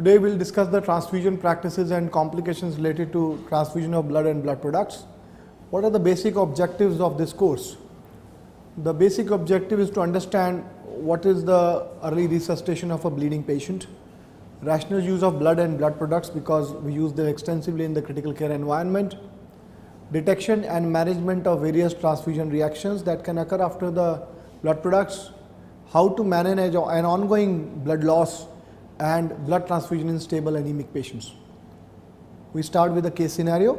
Today we will discuss the transfusion practices and complications related to transfusion of blood and blood products. What are the basic objectives of this course? The basic objective is to understand what is the early resuscitation of a bleeding patient, rational use of blood and blood products because we use them extensively in the critical care environment, detection and management of various transfusion reactions that can occur after the blood products, how to manage an ongoing blood loss and blood transfusion in stable anemic patients. We start with a case scenario.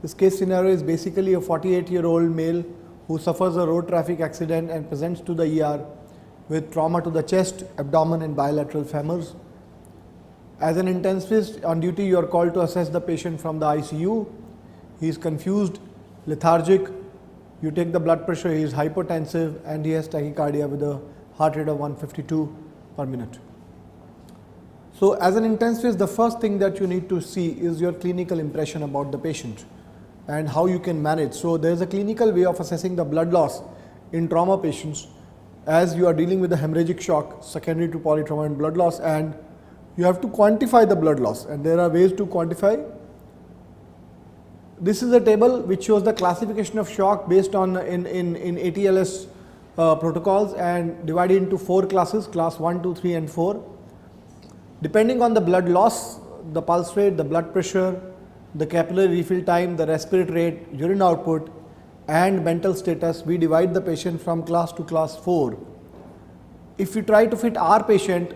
This case scenario is basically a 48-year-old male who suffers a road traffic accident and presents to the ER with trauma to the chest, abdomen and bilateral femurs. As an intensivist on duty, you are called to assess the patient from the ICU. He is confused, lethargic, you take the blood pressure, he is hypotensive and he has tachycardia with a heart rate of 152 per minute. So, as an intensivist, the first thing that you need to see is your clinical impression about the patient and how you can manage. So, there is a clinical way of assessing the blood loss in trauma patients as you are dealing with the hemorrhagic shock secondary to polytrauma and blood loss, and you have to quantify the blood loss, and there are ways to quantify. This is a table which shows the classification of shock based on in ATLS protocols and divided into 4 classes, class 1, 2, 3 and 4. Depending on the blood loss, the pulse rate, the blood pressure, the capillary refill time, the respiratory rate, urine output and mental status, we divide the patient from class to class 4. If we try to fit our patient,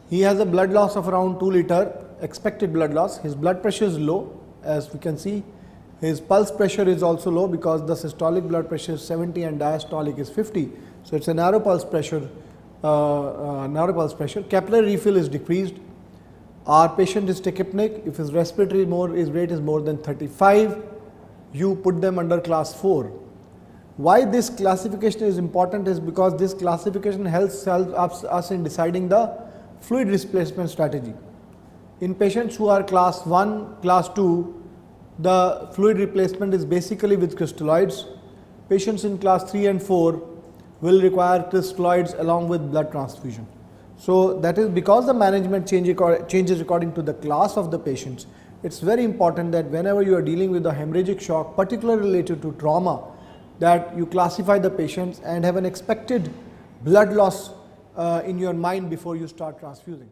he has a blood loss of around 2 liter, expected blood loss, his blood pressure is low as we can see, his pulse pressure is also low because the systolic blood pressure is 70 and diastolic is 50. So, it is a narrow pulse pressure, capillary refill is decreased. Our patient is tachypneic, if his respiratory rate is more than 35, you put them under class 4. Why this classification is important is because this classification helps us in deciding the fluid displacement strategy. In patients who are class 1, class 2, the fluid replacement is basically with crystalloids. Patients in class 3 and 4 will require crystalloids along with blood transfusion. So, that is because the management changes according to the class of the patients. It is very important that whenever you are dealing with a hemorrhagic shock, particularly related to trauma, that you classify the patients and have an expected blood loss in your mind before you start transfusing.